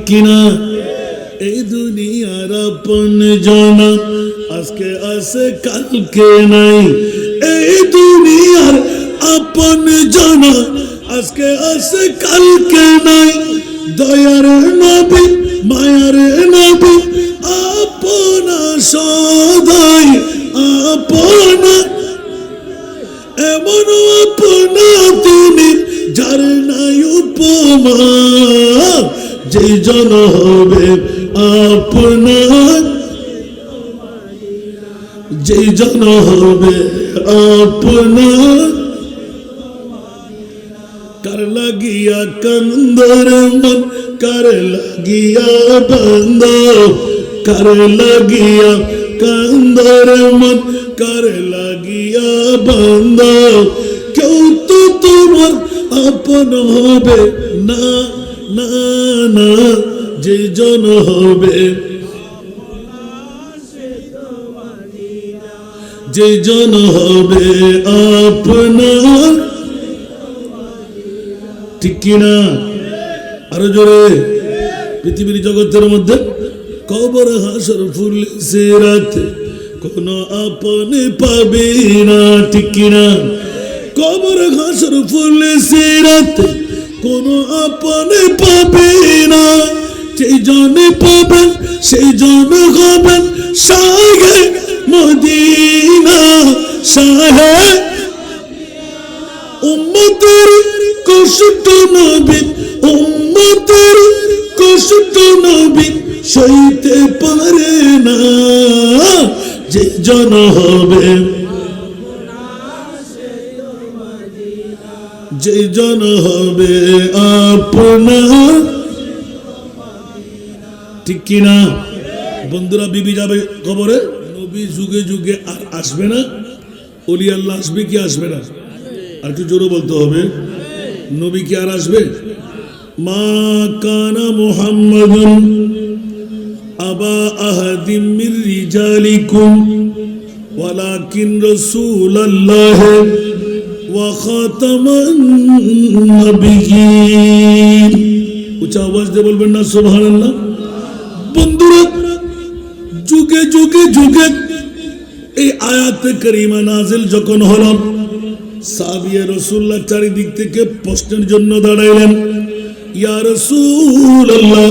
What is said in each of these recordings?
কিনা? এই দুনিয়ার আপন জানা আজকে আছে কালকে নাই। এই দুনিয়ার আপন জানা আজকে আছে কালকে নাই। দয়ার নবী মায়ার নবী আপনা সদাই আপনা, এমন আপনা তিনি যার নাই উপমা। যে জন হবে আপনার, যে জন হবে আপনার, কার লাগিয়া কান্দর মন, কার লাগিয়া বন্ধ, কার লাগিয়া কান্দর মন, কার লাগিয়া বন্ধ। কেউ তো তোমার আপন হবে না না না। যে জন হবে, যে জন হবে আপনার, ঠিক কিনা? আরো জোরে। পৃথিবীর জগতের মধ্যে কবর হাসর ফুল সিরাতে কোন আপন পাবে না, ঠিক কিনা? কবর হাসর ফুল সিরাতে কোন আপন পাবে না। যেই জনে পাবেন সেই জন হবেন শাহে মদিনা, শাহে উম্মতের কষ্ট নবী, উম্মতের কষ্ট নবী সইতে পারে না। যে জন হবে, যে জন হবে আপনার, ঠিক কিনা? বন্ধুরা, বিবি যাবে কবরে, নবী যুগে যুগে আর আসবে না। ওলি আল্লাহ আসবে কি আসবে না? আর একটু জোরে বলতে হবে, নবী কি আর আসবে? মা কানা মুহাম্মাদুন আবা আহাদিম মির রিজালিকুম ওয়ালাকিন রাসূলুল্লাহ ওয়া খাতামান নবিয়্যিন। উচ্চ আওয়াজ দিয়ে বলবেন না সুবহানাল্লাহ? বন্ধুরা, যুগে যুগে যুগে এই আয়াতে কারিমা নাজিল যখন হলো, সাহাবিয়ে রাসূলুল্লাহ চারিদিক থেকে প্রশ্নের জন্য দাঁড়াইলেন। ইয়া রাসূলুল্লাহ,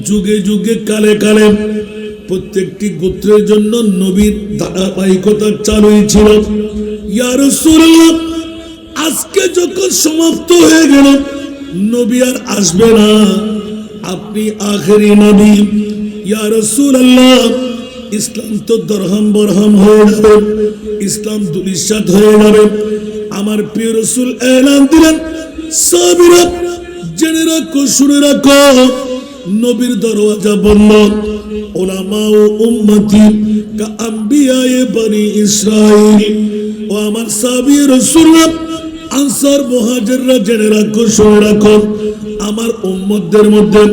যুগে যুগে কালে কালে প্রত্যেকটি গোত্রের জন্য নবীর ধারাবাহিকতা চালুই ছিল। ইয়া রাসূলুল্লাহ, আজকে যখন সমাপ্ত হয়ে গেল, নবী আর আসবে না, আপনি আখেরি নবী। ইয়া রাসূলুল্লাহ, ইসলাম তো দরহাম বরহাম হয়ে যাবে, ইসলাম দুলিশাত হয়ে যাবে। আমার প্রিয় রাসূল এলান দিলেন, সাহাবীরা জেনে রাখো, শুনে রাখো, নবীর দরওয়াজা বন্ধ। উলামা ও উম্মতি কা আম্বিয়ায়ে বনি ইসরাইল। ও আমার সাহাবী রাসূলরা, আনসার মুহাজিররা জেনে রাখো, শুনে রাখো, আমার উম্মতদের মধ্যে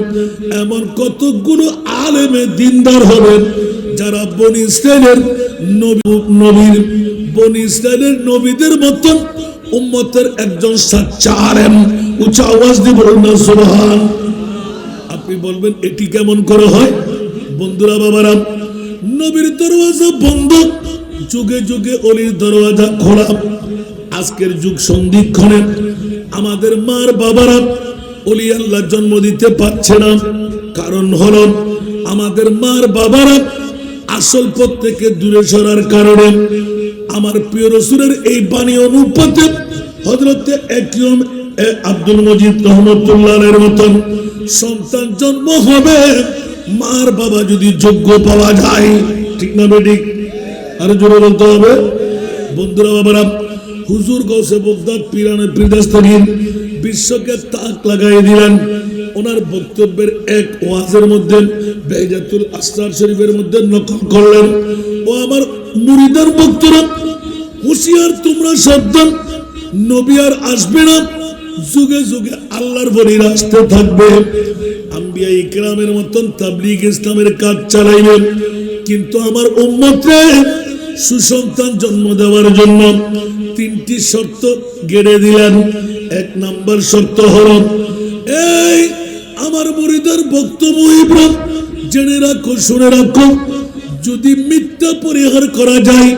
এমন কতগুলো আলেমে দিনদার হবেন যারা বনি ইসরাইলের নবীর, বনি ইসরাইলের নবীদের মতন উম্মতের একজন সাচ্চা আলেম। উচ্চ আওয়াজ দিয়ে বলুন না সুবহান। আপনি বলবেন এটি কেমন করে হয়? বন্ধুরা, বাবারা, নবীর দরওয়াজা বন্ধ, যুগে যুগে অলির দরওয়াজা খোলা। আজকের যুগ সন্ধিক্ষণে আমাদের মার বাবারা অলি আল্লাহ জন্ম দিতে পারছে না। কারণ হলো আমাদের মার বাবারা আসল পথ থেকে দূরে সরার কারণে। আমার প্রিয় রাসূলের এই বাণী অনুপাতে হযরতে একরম আব্দুল মজিদ রহমাতুল্লাহ আলাইহির মতন সন্তান জন্ম হবে, মার বাবা যদি যোগ্য পাওয়া যায়, ঠিক না বেঠিক? আরো জোরে বলতে হবে। বন্ধুরা, বাবারা, হুজুর গৌসে বগদাদ পীরানে পীরদাস্তাগীর বিশ্বকে তাক লাগাই দিলেন। ওনার বক্তব্যের এক ওয়াজের মধ্যে বাইজাতুল আসরার শরীফের মধ্যে নকল করলেন। ও আমার মুরিদের বক্তরা, হুঁশিয়ার তোমরা সাবধান, নবী আর আসবে না, যুগে যুগে আল্লাহর ওলিরা আসতে থাকবে। আম্বিয়া ইকরামের মতন তাবলীগ ইসলামের কাজ চালাইবেন। কিন্তু আমার উম্মতরে সুসন্তান জন্ম দেওয়ার জন্য তিনটি শর্ত গেড়ে দিলেন। এক নাম্বার শর্ত হলো, এই আমার মুরিদের বক্তব্য ইব্রাহিম জেনে রাখো, শুনে রাখো, যদি মিথ্যা পরিহার করা যায়,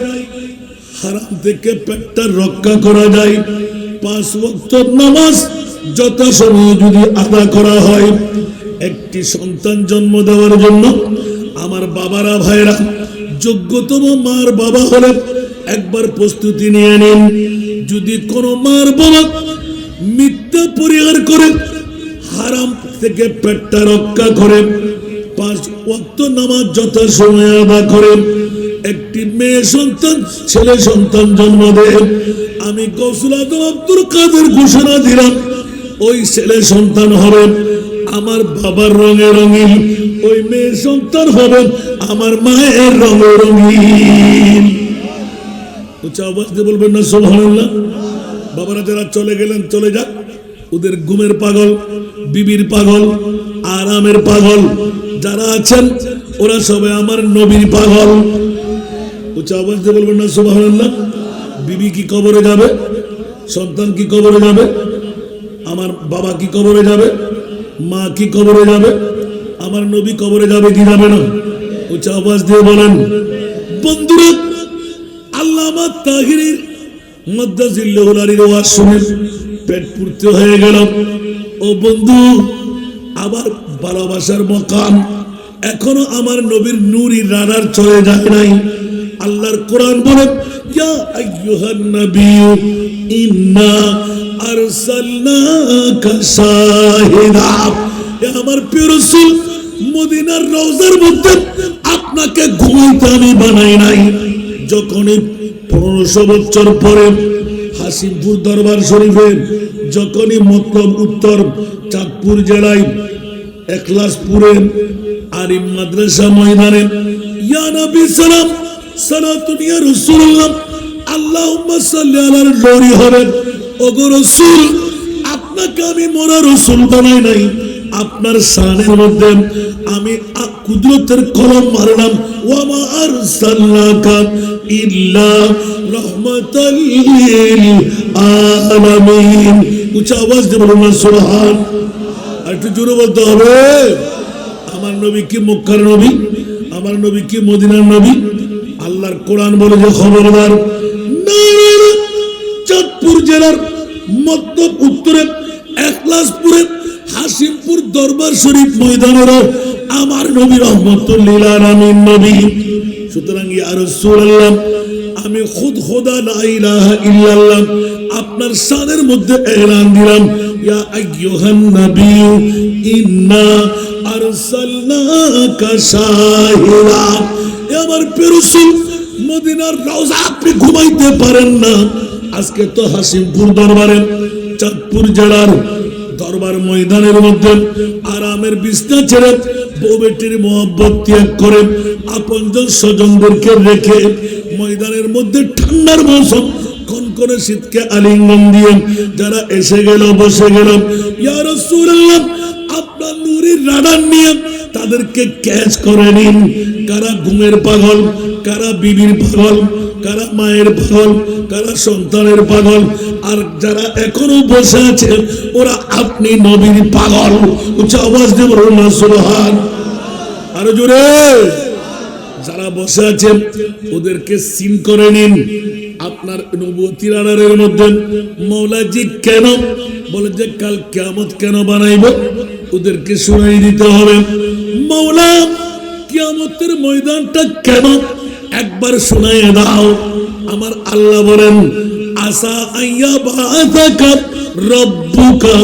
হারাম থেকে পেটটা রক্ষা করা যায়, 5 ওয়াক্ত নামাজ যথাসময়ে যদি আদা করা হয়, একটি সন্তান জন্ম দেওয়ার জন্য আমার বাবারা ভাইরা যোগ্যতম মার বাবা হলে একবার প্রস্তুতি নিয়ে নিন। যদি কোনো মার বাবা মিথ্যা পরিহার করে, হারাম থেকে পেটটা রক্ষা করে, 5 ওয়াক্ত নামাজ যথাসময়ে আদা করে, একটি মেয়ে সন্তান ছেলে সন্তান জন্ম দেয়, আমি গৌসুল আজম আব্দুল কাদের ঘোষণা দিলাম, ওই ছেলে সন্তান হবে আমার বাবার রঙে রঙিন, ওই মেয়ে সন্তান হবে আমার মায়ের রঙে রঙিন। উচ্চ আওয়াজ দিয়ে বলবেন না সুবহানাল্লাহ। বাবারা যারা চলে গেলেন চলে যাক, ওদের ঘুমের পাগল, বিবির পাগল, আরামের পাগল যারা আছেন ওরা সবাই আমার নবীর পাগল। উচ্চ আওয়াজ দিয়ে বলবেন না সুবহানাল্লাহ। বিবি কি কবরে যাবে? সন্তান কি কবরে যাবে? আমার বাবা কি কবরে যাবে? মা কি কবরে যাবে? আমার নবী কবরে যাবে কি যাবে না? উচ্চ আওয়াজ দিয়ে বলেন। বন্ধুরা, আল্লামা তাহিরির মাদ্দাজিল্লাহুল আলীর ওয়াজ শুনে পেট পুরতে হয়ে গেল। ও বন্ধু, আবার ভালোবাসার মকাম এখনো আমার নবীর নূরি রাডার চলে যায় নাই। আল্লাহর কোরআন বলে, ইয়া আইয়ুহান নাবিয়্যু ইন্না আরসালনাকা শাহিদা, এ আমার প্রিয় রাসূল, মদিনার রওজার মধ্যে আপনাকে ঘুমাইতে আমি বানাই নাই। যখনই 1500 বছর পরে হাসিমপুর দরবার শরীফে, যখনই মতলব উত্তর চাঁদপুর জেলায় একলাসপুরে আরিম মাদ্রাসা ময়দানে, ইয়া নবী সালাম সালাতুন ইয়া রাসূলুল্লাহ আল্লাহুম্মা সাল্লি আলার লরি হবে। ওগো রাসূল, আপনাকে আমি মোরা রাসূল বানাই নাই, আপনার শানের মধ্যে আমি কুদরতের কলম মারলাম, ওয়া মা আরসালনাকা ইল্লা রাহমাতাল লিল আলামিন। উচ্চ আওয়াজ দিয়ে বলুন না সুবহান। আর একটু জোরে বলতে হবে। আমার নবী কি মক্কার নবী? আমার নবী কি মদিনার নবী? আল্লাহর কোরআন বলে যে খবরদার, চাঁদপুর জেলার মধ্য উত্তরে একলাসপুরে হাসিমপুর দরবার শরীফ ময়দানের আমার নবী রহমাতুল লিল আলামিন নবী। সুতরাং ইয়া রাসূলুল্লাহ, আমি খুদ খোদা লা ইলাহা ইল্লাল্লাহ আপনার শানের মধ্যে এলান দিলাম, ইয়া আইয়ুহান নাবিয়্যু ইন্না আরসালনাকা শাহিদা। এ আমার প্রিয় রাসূল, মদিনার রওজা আপনি ঘুমাইতে পারেন না, আজকে তো হাসিমপুর দরবারে চাঁদপুর জেলার দরবার ময়দানের মধ্যে আরামের বিছনা ছেড়ে বউ বেটির মোহব্বত ত্যাগ করে আপনজন স্বজনদেরকে রেখে ময়দানের মধ্যে ঠান্ডার মৌসুম কনকনে শীতকে আলিঙ্গন দিয়ে যারা এসে গেল বসে গেল, ইয়া রাসূলুল্লাহ আপনার নূরের রাডার নিয়ে তাদেরকে ক্যাচ করে নিন। কারা ঘুমের পাগল, কারা বিবির পাগল, কারা মায়ের পাগল, কারা সন্তানের পাগল, আর যারা এখনো বসে আছে ওরা আপনি নবীর পাগল। উচ্চ আওয়াজ দিয়ে বলুন না সুবহান। আরো জোরে। যারা বসে আছে ওদেরকে সিন করে নিন। আপনার নবুয়তির আড়ালের মধ্যে মৌলাজি কেন বলে যে কাল কিয়ামত কেন বানাইব, ওদেরকে শুনাই দিতে হবে। মৌলা কিয়ামতের ময়দানটা কেন একবার শুনাইয়ে দাও। আমার আল্লাহ বলেন, আসা আইয়া বাআসাকা রব্বুকা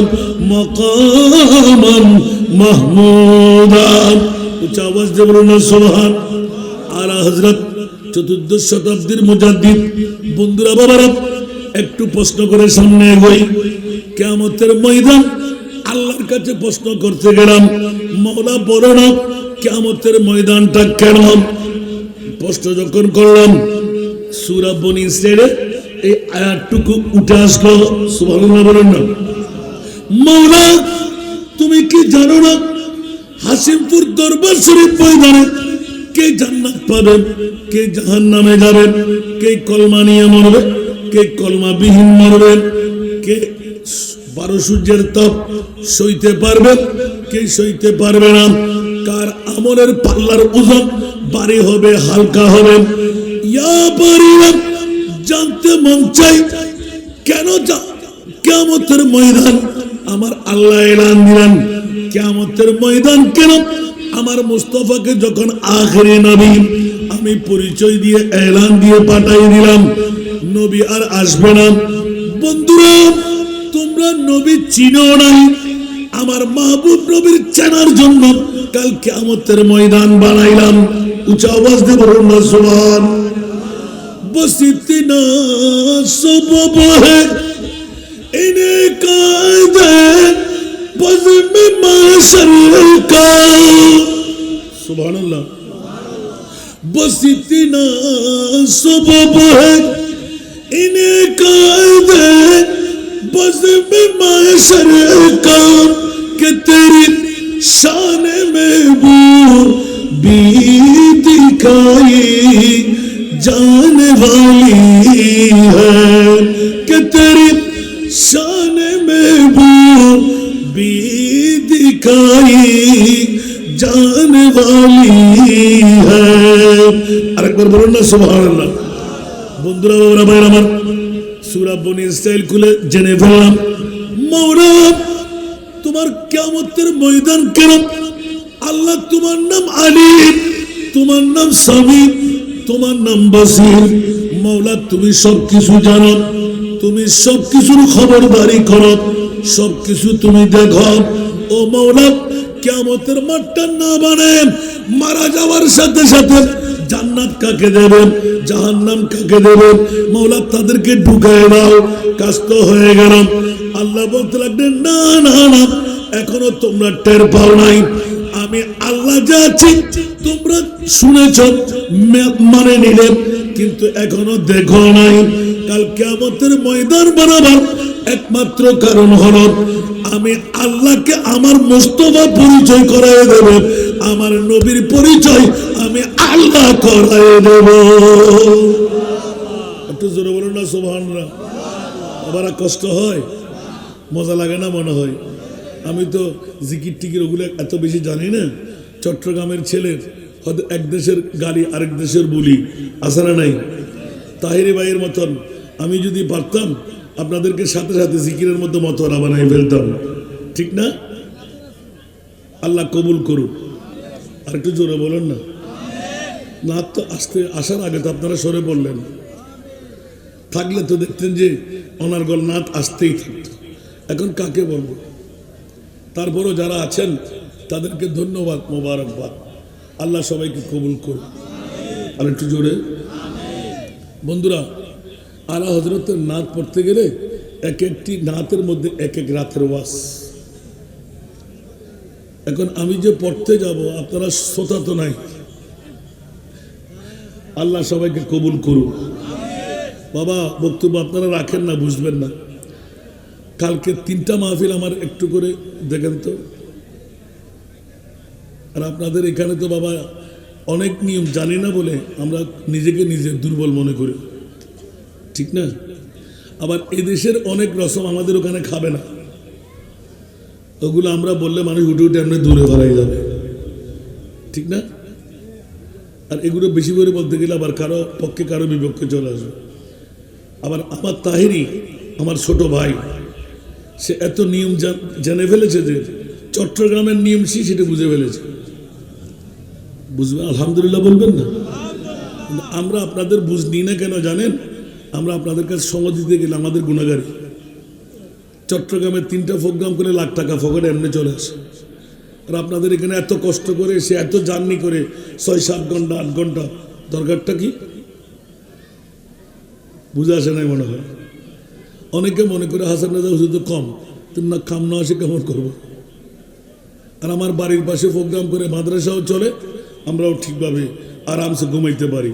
মাকামান মাহমুদা। উচ্চ আওয়াজ দিয়ে বলুন না সুবহান। আলা হযরত 14 শতাব্দীর মুজাদ্দিদ। বন্ধুরা বাবারা, একটু প্রশ্ন করে সামনে এগোই। কিয়ামতের ময়দান আল্লাহর কাছে প্রশ্ন করতে গেলাম, মওলা বলো না কিয়ামতের ময়দানটা কেন? প্রশ্ন যখন করলাম, সূরা বনী ইসরাঈলের এই আয়াতটুকু উঠে আসলো। সুবহানাল্লাহ বলেন না। মওলা তুমি কি জানো না হাসিমপুর দরবার শরীফ ময়দানে কে জান্নাত পাবে, কে জাহান্নামে যাবে, কে কলমা নিয়ে মরবে, কে কলমা বিহীন মরবে, কে 12 সূর্যের তাপ সইতে পারবে, কে সইতে পারবে না? কার আমলের পাল্লার ওজন ভারী হবে, হালকা হবে? ইয়া পারিবা জানতে মন চাই কেন কিয়ামতের ময়দান আমার আল্লাহ এলান দিলেন। কিয়ামতের ময়দান কেন? আমার মুস্তাফাকে যখন আখেরি নবী আমি পরিচয় দিয়ে এলান দিয়ে পাঠাই দিলাম, নবী আর আসবে না। বন্ধুরা, তোমরা নবী চিনো নাই, আমার মাহবুব নবীর চেনার জন্য কাল কিয়ামতের ময়দান বানাইলাম। উচ্চ আওয়াজ দিয়ে বলুন না সুবহান। बस इतना सबब है इन्हें कायदे बज़्म माशर का। सुभान अल्लाह। बस इतना सबब है इन्हें कायदे बज़्म माशर का कि तेरी शान में वो भी दिखाई जाने वाली है कि तेरी शान में वो भी दिखाई जाने वाली है। আরেকবার বলুন না সুবহানাল্লাহ। বন্ধুরা, বাবারা, ভাইরা আমার, সূরা বনী ইসরাইল খুলে জেনে ফেললাম, মাওলা তোমার কিয়ামতের ময়দান কেন? আল্লাহ তোমার নাম আলিম, তোমার নাম সামি, তোমার নাম বাসির। মাওলা তুমি সবকিছু জানো, তুমি সবকিছুর খবরদারি করো, সবকিছু তুমি দেখো। ও মাওলা, কিয়ামতের মাঠটা না বানে মারা যাওয়ার সাথে সাথে জান্নাত কাকে দেবেন, জাহান্নাম কাকে দেবেন? মাওলা তাদেরকে ঢুকায় দাও। কাজ তো হয়ে গেল। আল্লাহ বলতে লাগলেন, না না না, এখনো তোমরা টের পাও নাই। আমি আল্লাহ যা আছি তোমরা শুনেছ, মানে নিলে, কিন্তু এখনো দেখো নাই। কাল কিয়ামতের ময়দান বানাবার একমাত্র কারণ হলো আমি আল্লাহকে আমার মুস্তাফা পরিচয় করায় দেব, আমার নবীর পরিচয় আমি আল্লাহ করায় দেব। একটু জোরে বলুন না সুবহানাল্লাহ। আবার কষ্ট হয়, মজা লাগে না মনে হয়? আমি তো জিকির টিকির ওগুলো এত বেশি জানি না। চট্টগ্রামের ছেলের হয়তো এক দেশের গালি আরেক দেশের বলি, আছে না নাই? তাহিরি ভাইয়ের মতন আমি যদি পারতাম আপনাদেরকে সাথে সাথে জিকিরের মধ্যে মতোয়ারা বানাই ফেলতাম, ঠিক না? আল্লাহ কবুল করুন। আর একটু জোরে বলেন না। নাত তো আসার আগে তো আপনারা সরে বললেন, থাকলে তো দেখতেন যে অনার্গল নাত আসতেই থাকত। এখন কাকে বলবো? তারপরও যারা আছেন তাদেরকে ধন্যবাদ, মোবারকবাদ। আল্লাহ সবাইকে কবুল করুন। আর একটু জোরে। বন্ধুরা, আলা হযরতের নাত পড়তে গেলে এক একটি নাতের মধ্যে এক এক রাতের ওয়াজ। এখন আমি যে পড়তে যাব আপনারা শ্রোতা তো নাই। আল্লাহ সবাইকে কবুল করুন। বাবা, বক্তব্য আপনারা রাখেন না, বুঝবেন না। কালকে 3টা মাহফিল আমার একটু করে দেখেন তো। আর আপনাদের এখানে তো বাবা অনেক নিয়ম জানি না বলে আমরা নিজেকে নিজে দুর্বল মনে করি, ঠিক না? আবার এদেশের অনেক রসম আমাদের ওখানে খাবে না, ওগুলো আমরা বললে মানুষ উঠে উঠে এমনি দূরে ধরাই যাবে, ঠিক না? আর এগুলো বেশি করে বলতে গেলে আবার কারো পক্ষে কারো বিপক্ষে চলে আসবে। আবার আমার তাহিরি, আমার ছোট ভাই, সে এত নিয়ম জেনে ফেলেছে যে চট্টগ্রামের নিয়ম সেটা বুঝে ফেলেছে। বুঝবেন আলহামদুলিল্লাহ বলবেন না? আমরা আপনাদের বুঝ নিই না কেন জানেন? আমরা আপনাদের কাছে সময় দিতে গেলে আমাদের গুণাগারী। চট্টগ্রামে 3টা প্রোগ্রাম করে লাখ টাকা ফকটে এমনি চলে আসে। আর আপনাদের এখানে এত কষ্ট করে সে এত জার্নি করে 6-7 ঘন্টা 8 ঘন্টা, দরকারটা কি? বুঝে আসে নাই মনে হয়। অনেকে মনে করে হাসান রাজা হুজুর তো কম, তুমি না কাম না আসে কেমন করবো? আর আমার বাড়ির পাশে প্রোগ্রাম করে মাদ্রাসাও চলে, আমরাও ঠিকভাবে আরামসে ঘুমাইতে পারি।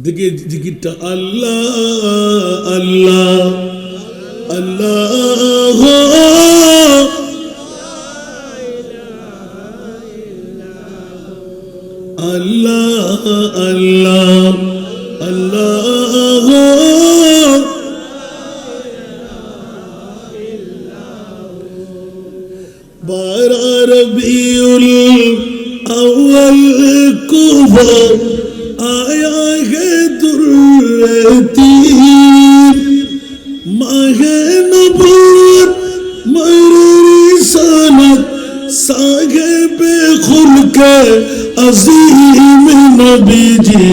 দেখে জিকিরটা আল্লাহ আল্লাহ আল্লাহ আল্লাহ আল্লাহ আল্লাহ रबीउल अव्वल को वो आया है दुर्रतीब माहे नबूवत मरे रिसालत साहिबे खुल्के अज़ीम नबी जी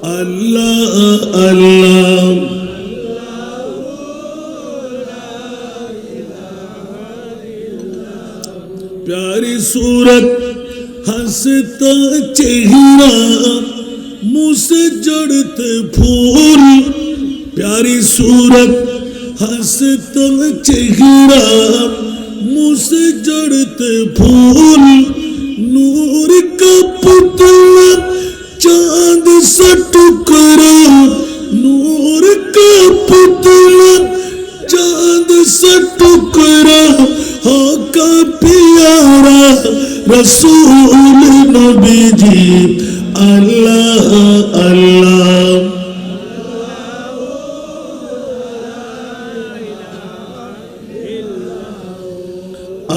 अल्लाह अल्लाह प्यारी सूरत हंसता चेहरा मुँह से जड़ते फूल प्यारी सूरत हंसता चेहरा मुँह से जड़ते फूल नूर का पुतला चांद सा टुकड़ा नूर का पुतला चांद सा टुकड़ा हो का प्यारा रसूल नबी जी अल्लाह अल्लाह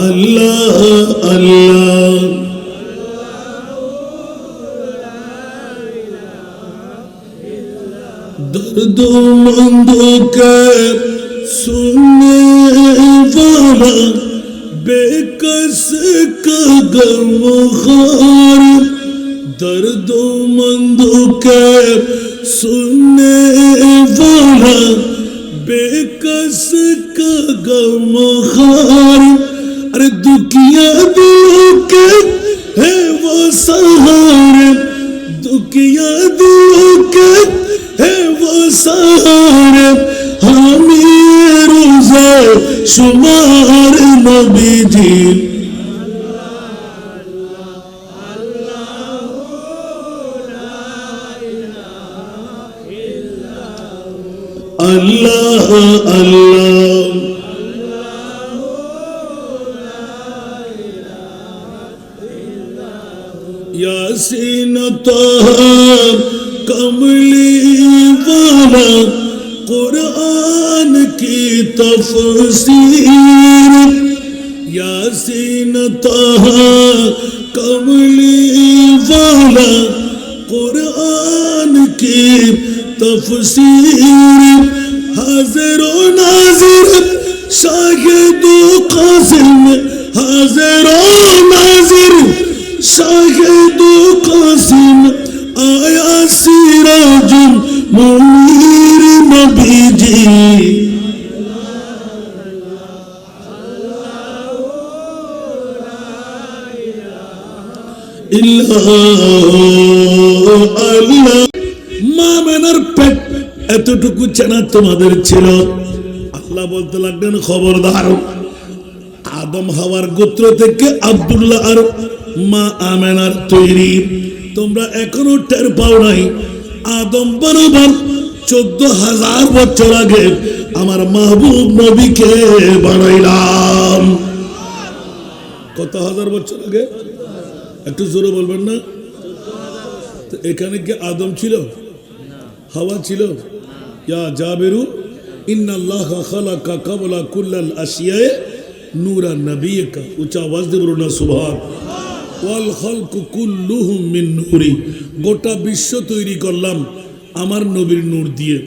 अल्लाह अल्लाह दर्दोमंदों के सुनने वाला बेकस का गमखार दर्दोमंदों के सुनने वाला बेकस का गमखार अरे दुखिया दिलों के है वो सहारे दुखिया दिलों के है वो सहारे हामी रोज़े शुमार नबी जी अल्लाह अल्लाह यासीन तहा कमली वाला कुरान की तफसीर यासीन तहा कमली वाला कुरान की तफसीर हाजिर व नाजिर शाहिद व कासिम हाजिर व नाजिर शाहिद व कासिम आया सिराजुल मुनीर नबी जी মা মেনার পেট এতটুকু চেনা তোমাদের ছিল আল্লাহ বলতে লাগলেন খবরদার আদম হাওয়ার গোত্র থেকে আব্দুল্লাহ আর মা আমেনার তৈরি তোমরা এখনো টের পাও নাই আদম বরাবর 14,000 বছর আগে আমার মাহবুব নবীকে বানাইলাম কত হাজার বছর আগে একটু জোরে বলবেন না তো এখানে কি আদম ছিল হাওয়া ছিল ইয়া জাবিরু ইন্নাল্লাহা খালাকা ক্বাবলা কুল্লাল আশিয়ায়ে নূরান নবিয়্যিকা উচ্চ আওয়াজ দিয়ে বলুন না সুবহান ওয়াল খালকু কুল্লুহুম মিন নূরি গোটা বিশ্ব তৈরি করলাম আমার নবীর নূর দিয়ে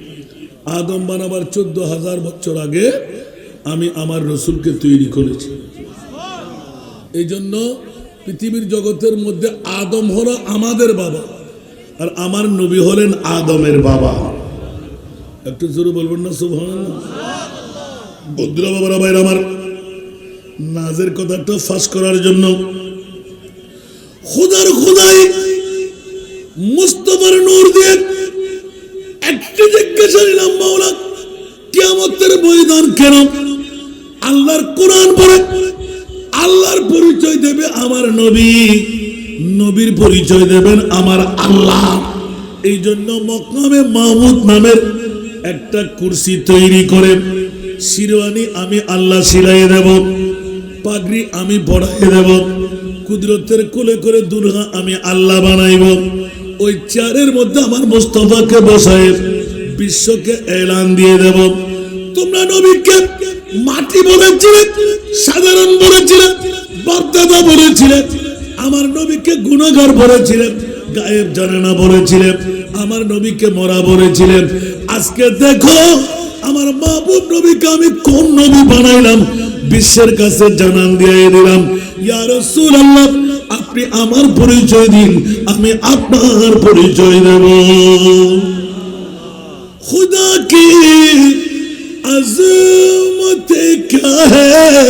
আদম বানাবার 14,000 বছর আগে আমি আমার রসুলকে তৈরি করেছি এই জন্য পৃথিবীর জগতের মধ্যে আদম হলো আমাদের বাবা আর আমার নবী হলেন আদমের বাবা একটু জোরে বলবেন না সুবহানাল্লাহ বন্ধুরা বাবারা ভাইরা আমার নাজের কথাটা ফাঁস করার জন্য খুদার খুদাই মুস্তাফার নূর দিয়ে একটি জিজ্ঞাসা নিলাম মাওলা কিয়ামতের ময়দান কেন আল্লাহর কোরআন পড়ে আল্লাহর পরিচয় দেবে আমার নবী নবীর পরিচয় দেবেন আমার আল্লাহ এই জন্য মকআমে মাহমুদ নামের একটা কুরসি তৈরি করে শিরওয়ানি আমি আল্লাহ শিলাইয়ে দেব পাগড়ি আমি পরাইয়ে দেব কুদরতের কোলে করে দুলহা আমি আল্লাহ বানাইব ওই চেয়ারের মধ্যে আমার মুস্তাফাকে বসায় বিশ্বকে এলান দিয়ে দেব, তোমরা নবীকে মাটি বলেছিলে, সাধারণ বলেছিলে, বাপদাদা বলেছিলে, আমার নবীকে গুনাহগার বলেছিলেন, গায়েব জানে না বলেছিলেন, আমার নবীকে মরা বলেছিলেন। আজকে দেখো আমার মাহবুব নবীকে আমি কোন নবী বানাইলাম, বিশ্বের কাছে জানান দিয়ে দিলাম। ইয়া রাসূলুল্লাহ, আপনি আমার পরিচয় দিন, আমি আপনার পরিচয় দেব। खुदा की अज़मत क्या है,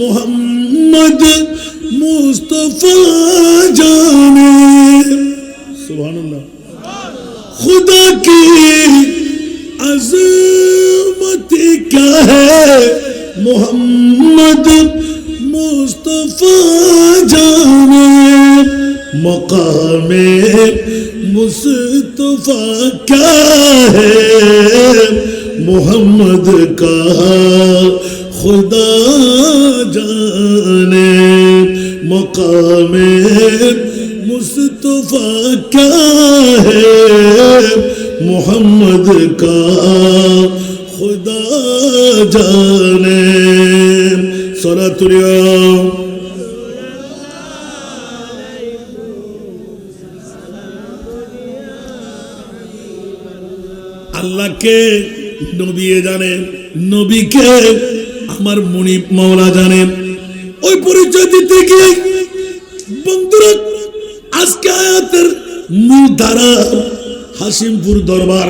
मोहम्मद मुस्तफा जाने। सुभान अल्लाह। खुदा की अज़मत क्या है, मोहम्मद मुस्तफा जाने। मकामे मुस्तफा क्या है, मोहम्मद का खुदा जाने। मकामे मुस्तफा क्या है, मोहम्मद का खुदा जाने। सलातुल्लाह আল্লাহকে নবী জানেন, নবীকে আমার মুনিব মাওলা জানেন। ওই পরিচয় দিতে গিয়ে বন্ধুরা আজকে আয়াতের মূল ধারা হাসিমপুর দরবার,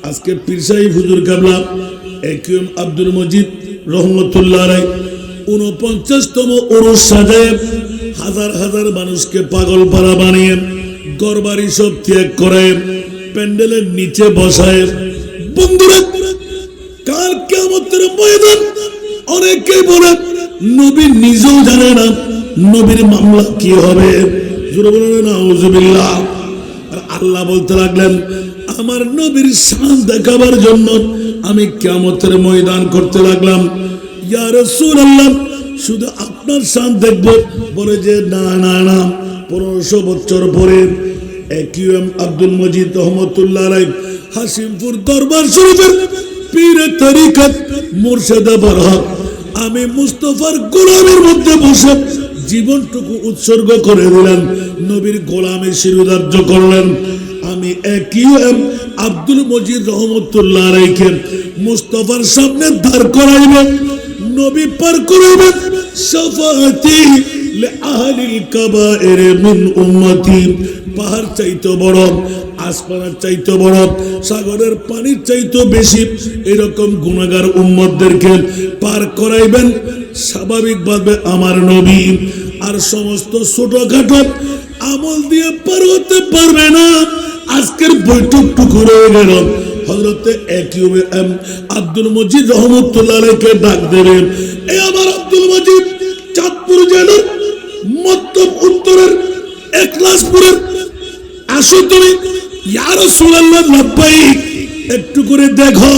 আজকে পীর সাহেব হুজুর কাবলা একিউম আব্দুল মজিদ রহমতুল্লাহ আলাইহি 49তম উরুস সাজায় হাজার হাজার মানুষকে পাগল পারা বানিয়ে ঘরবাড়ি সব ত্যাগ করে প্যান্ডেলের নিচে বসায়। বন্ধুরা কাল কিয়ামতের ময়দান অনেকেই বলে নবী নিজেও জানে না নবীর মামলা কি হবে। জোরে বলেন নাউজুবিল্লাহ। আর আল্লাহ বলতে লাগলেন আমার নবীর শান দেখাবার জন্য আমি কিয়ামতের ময়দান করতে লাগলাম। ইয়া রাসূলুল্লাহ, শুধু আপনার শান দেখব? বলে যে না না না, 1500 বছর পরে একিউএম আব্দুল মজিদ রহমতুল্লাহ আলাইহি হাসিমপুর দরবার শরীফের পীরে তরিকত মুর্শিদে বরহক আমি মুস্তাফার গোলামের মধ্যে বসে জীবনটুকু উৎসর্গ করে দিলেন, নবীর গোলামে শিরোধার্য করলেন। আমি একিউএম আব্দুল মজিদ রহমতুল্লাহ আলাইহিকে মুস্তাফার সামনে দাঁড় করাইবেন, নবী পার করাবেন। শাফাআতি লিআহলিল কাবায়ের মিন উম্মতি, পাহাড় চাইতে বড়, আসমানের চাইতে বড়, সাগরের পানির চাইতে বেশি এরকম গুনাহগার উম্মতদেরকে পার করাইবেন স্বাভাবিকভাবে আমার নবী। আর সমস্ত ছোটখাটো আমল দিয়ে পার হতে পারবে না। আজকের বৈঠকটুকু রয়ে গেল, হযরতে একিউএম আব্দুল মজিদ রহমতুল্লাহ আলাইহিকে ডাক দেবেন। এই আমার আব্দুল মজিদ চাঁদপুর জেলার মধ্য উত্তরের একলাসপুরের, আসো তুমি। ইয়া রাসূলুল্লাহ, লাব্বাইক। একটু করে দেখো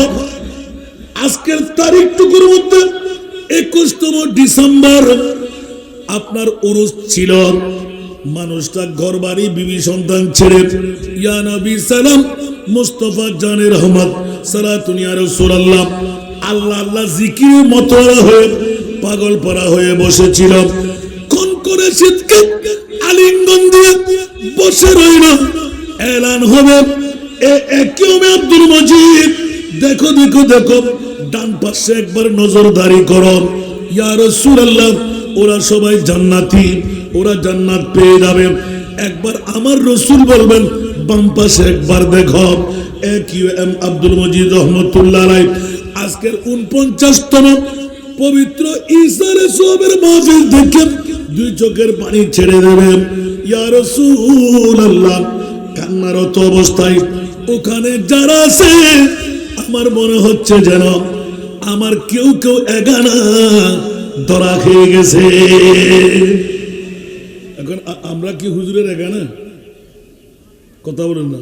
আজকের তারিখটুকুর মধ্যে 21তম ডিসেম্বর আপনার উরুস ছিল। মানুষটা ঘর বাড়ি বিবি সন্তান ছেড়ে ইয়া নবী সালাম মুস্তাফা জানে রহমত সালাতুন ইয়া রাসূলুল্লাহ আল্লাহ আল্লাহ জিকিরে মতোয়ারা হয়ে পাগল পরা হয়ে বসেছিল। কোন করে শীতকে আলিঙ্গন দিয়ে বসে রইল। এলান হবে একিউম আব্দুল মজিদ, দেখো দেখো দেখো ডান পাশে একবার নজরদারি করো। ইয়া রাসূলুল্লাহ, ওরা সবাই জান্নাতি, ওরা জান্নাত পেয়ে যাবে। একবার আমার রাসূল বলবেন বাম পাশে একবার দেখো। একিউএম আব্দুল মজিদ রহমতুল্লাহ আলাইহি আজকের 49তম পবিত্র ইসারে সোবের মাহফিল দেখে দুই চোখের পানি ছেড়ে দেবেন। ইয়া রাসূলুল্লাহ, কান্নারত অবস্থায় ওখানে যারা আছে আমার মনে হচ্ছে যেন আমার কেউ কেউ এগানা ধরা খেয়ে গেছে। এখন আমরা কি হুজুরের এগানা? কথা বলেন না।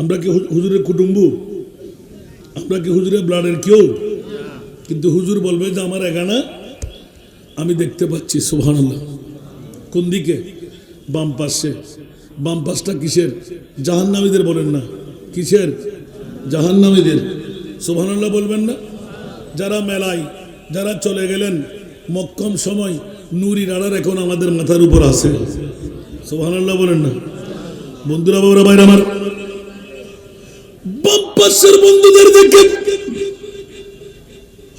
আমরা কি হুজুরের কুটুম্ব? আমরা কি হুজুরের ব্লাডের কেউ? কিন্তু হুজুর বলবে যে আমার এগানা আমি দেখতে পাচ্ছি। সুবহানাল্লাহ। কোন দিকে? বাম পাশে। বাম পাশটা কিসের? জাহান্নামীদের বলেন না, কিসের? জাহান্নামীদের। সুবহানাল্লাহ বলবেন না? যারা মেলায়, যারা চলে গেলেন মক্কম সময়, নুরি রাডার এখন আমাদের মাথার উপর আছে। সুবহানাল্লাহ বলেন না? বন্ধুরা, বাবুরা, ভাইরা আমার, বাম পাশের বন্ধুদের দেখে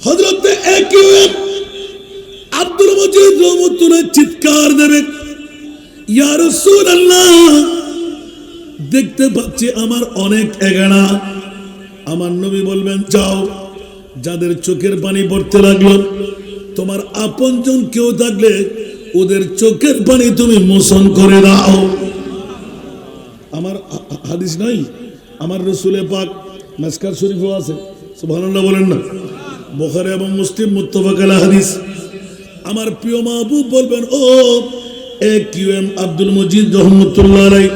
হযরত একিউএম আব্দুল মজিদ রহমতুল্লাহ চিৎকার দেবে, ইয়া রাসূলুল্লাহ, দেখতে পাচ্ছি আমার অনেক এগানা। আমার নবী বলবেন, যাও, যাদের চোখের পানি পড়তে লাগলো, তোমার আপনজন কেউ থাকলে ওদের চোখের পানি তুমি মোচন করে দাও। আমার হাদিস নাই, আমার রাসূলে পাক মিসকাত শরীফও আছে। সুবহানাল্লাহ বলেন না? বুখারী এবং মুসলিম মুত্তাফাক আলাইহি হাদিস। আমার প্রিয় মাহবুব বলবেন, ও একিউএম আব্দুল মজিদ রহমতুল্লাহ আলাইহি,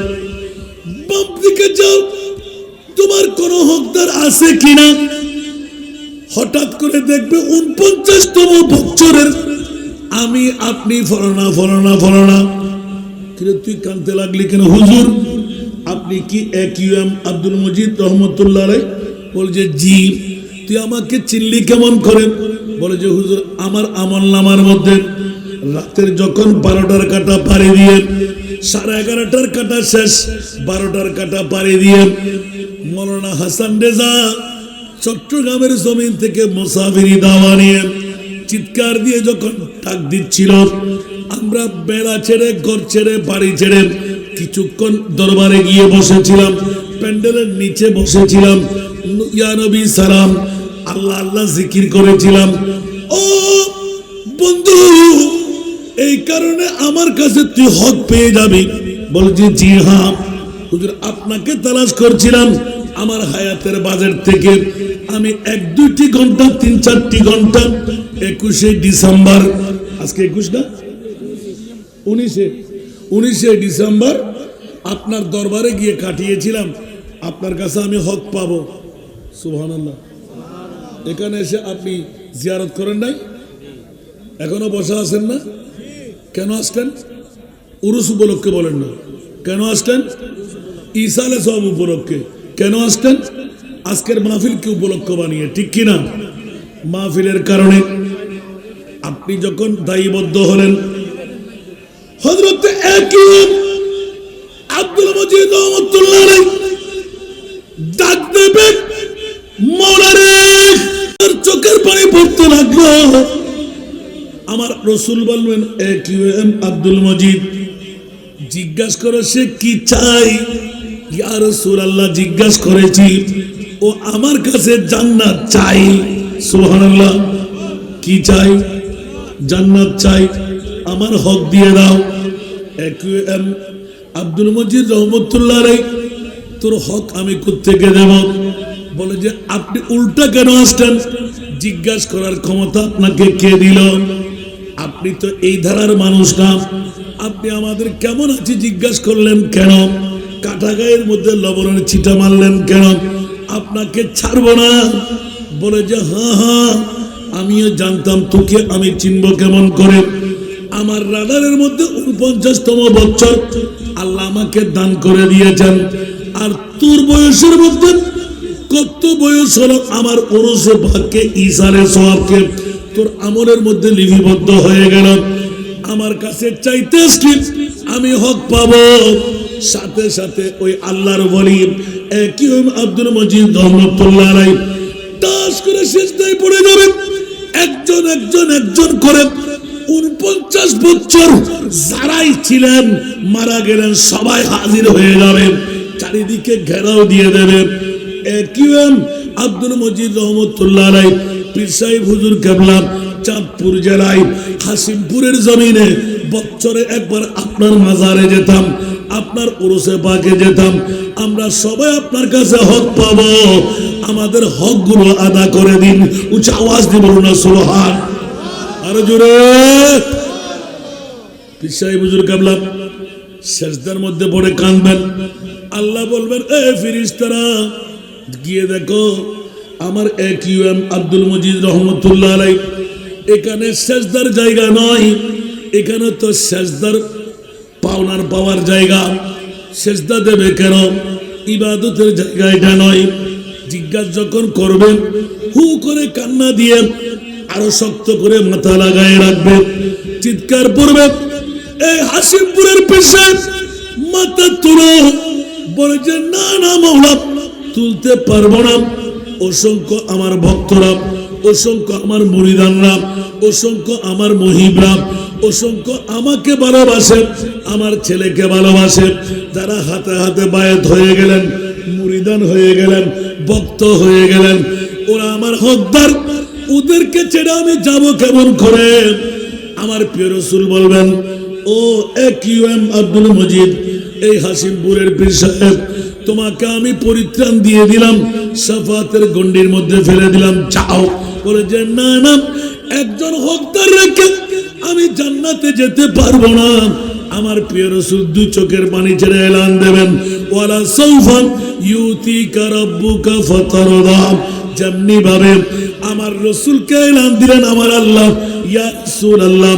বাম দিকে যাও, তোমার কোন হকদার আছে কিনা। হঠাৎ করে দেখবে 49তম বছরের আমি আপনি ফলানা ফলানা ফলানা। কিন্তু তুই কানতে লাগলি কেন? হুজুর, আপনি কি একিউএম আব্দুল মজিদ রহমতুল্লাহ আলাইহি? বলছে জি। তুই আমাকে চিনলি কেমন করে? বলে যে হুজুর, আমার আমলনামার মধ্যে রাতের যখন 12টার কাটা পাড়ি দিয়ে 11:30টার কাটা শেষ, 12টার কাটা পাড়ি দিয়ে মৌলানা হাসান রেজা চট্টগ্রামের জমিন থেকে মুসাফিরি দাওয়া নিয়ে চিৎকার দিয়ে যখন ডাক দিচ্ছিল, আমরা বেড়া ছেড়ে, ঘর ছেড়ে, বাড়ি ছেড়ে কিছুক্ষণ দরবারে গিয়ে বসেছিলাম, প্যান্ডেলের নিচে বসেছিলাম, ইয়া নবী সালাম, আল্লাহ আল্লাহ জিকির করেছিলাম। ও বন্ধু, এই কারণে আমার কাছে তুই হক পেয়ে যাবি। বলছি জি হ্যাঁ হুজুর, আপনাকে তালাশ করছিলাম। আমার হায়াতের বাজার থেকে আমি 1-2টি ঘন্টা, 3-4টি ঘন্টা 21শে ডিসেম্বর, আজকে 21 না, 19শে ডিসেম্বর আপনার দরবারে গিয়ে কাটিয়েছিলাম। আপনার কাছে আমি হক পাবো। সুবহানাল্লাহ। এখানে এসে আপনি জিয়ারত করেন নাই? এখনো বসা আছেন না? কেন আসলেন? উরুস উপলক্ষে বলেন না, কেন আসলেন? ঈসা আলাইহিস সালাম উপলক্ষে। কেন আসলেন? আজকের মাহফিলকে উপলক্ষ বানিয়ে, ঠিক কিনা? মাহফিলের কারণে আপনি যখন দায়বদ্ধ হলেন, হযরত একিউএম আব্দুল মজিদ রহমতুল্লাহ আলাইহি ডাক দেবে, মওলারে, চোখের পানি পড়তে লাগলো। আমার রাসূল বলবেন, একিউএম আব্দুল মজিদ, জিজ্ঞাসা করে সে কি চাই। ইয়া রাসূলুল্লাহ, জিজ্ঞাসা করেছি, ও আমার কাছে জান্নাত চাই। সুবহানাল্লাহ। কি চাই? জান্নাত চাই। আমার হক দিয়ে দাও। একিউএম আব্দুল মজিদ রহমতুল্লাহ আলাইহি, তোর হক আমি কোত্থেকে দেব? বলে যে আপনি উল্টা কেন আসলেন? জিজ্ঞাসা করার ক্ষমতা আপনাকে কে দিল? আপনি তো এই ধারার মানুষ না। আপনি আমাদের কেমন আছে জিজ্ঞাসা করলেন কেন? কাটা গায়ের মধ্যে লবণের ছিটা মারলেন কেন? আপনাকে ছাড়বো না। বলে যে হ্যাঁ হ্যাঁ, আমিও জানতাম, তোকে আমি চিনবো কেমন করে? আমার রাডারের মধ্যে 49তম বছর আল্লাহ আমাকে দান করে দিয়েছেন। আর তোর বয়সের মধ্যে কত বয়স হলো? আমার ওরসে ভাগ্যে ঈসারে সওয়াবকে তোর আমলের মধ্যে লিপিবদ্ধ হয়ে গেল। আমার কাছে চাইতে আমি হক পাবো। সাথে সাথে ওই আল্লাহর ওলি একিউএম আব্দুল মজিদ রহমতুল্লাহ আলাইহি দাস করে সিজদায় পড়ে যাবেন। একজন একজন একজন করে 49 বছর যারাই ছিলেন মারা গেলেন, সবাই হাজির হয়ে যাবে, চারিদিকে ঘেরাও দিয়ে দেবে। একিউএম আব্দুল মজিদ রহমতুল্লাহ আলাইহি পীর সাহেব হুজুর কেবলা চাঁদপুর জেলায় হাসিমপুরের জমিনে বছরে একবার আপনার মাজারে যেতাম, আপনার উরুসে পাকে যেতাম। আমরা সবাই আপনার কাছে হক পাবো। আমাদের হক গুলো আদা করে দিন। উচ্চ আওয়াজ দিয়ে বলুন না সুবহান। আরো জোরে। পীর সাহেব হুজুর কেবলা সেজদার মধ্যে পড়ে কাঁদবেন। আল্লাহ বলবেন, এ ফেরেশতারা, গিয়ে দেখো আমার একিউএম আব্দুল মজিদ রহমতুল্লাহ আলাইহি এখানে সেজদার জায়গা নয়, এখানে তো সেজদার পাওনার পাওয়ার জায়গা। সেজদা দেবে কেন? ইবাদতের জায়গা এটা নয়। জিজ্ঞাসা যখন করবেন, হু করে কান্না দিয়ে আরো শক্ত করে মাথা লাগায় রাখবে, চিৎকার করবে, এই হাসিমপুরের পেশে মাথা তুলো। বলে যে না না মাওলা, তুলতে পারবো না। অসংখ্য আমার ভক্তরা, অসংখ্য আমার মুরিদানরা, অসংখ্য আমার মহিবরা, অসংখ্য আমাকে ভালোবাসে, আমার ছেলেকে ভালোবাসে, তারা হাতে হাতে বায়াত হয়ে গেলেন, মুরিদান হয়ে গেলেন, ভক্ত হয়ে গেলেন। ওরা আমার হকদার, ওদেরকে ছেড়ে আমি যাব কেমন করে? আমার প্রিয় রাসূল বলবেন, ও একিউএম আব্দুল মজিদ, এই হাসিমপুরের পীর সাহেব, তোমাকে আমি পরিত্রাণ দিয়ে দিলাম, শাফাতের গণ্ডির মধ্যে ফেলে দিলাম, যাও। বলে যে না না, একজন হকদার রেখে আমি জান্নাতে যেতে পারবো না। আমার প্রিয় রাসূল দুই চোখের পানি ছেড়ে এলান দেবেন, ওয়ালা সাউফা ইউতিকা রাব্বুকা ফাতারদা। যেমনি ভাবে আমার রাসূলকে এলান দিলেন আমার আল্লাহ, ইয়া রাসূলুল্লাহ,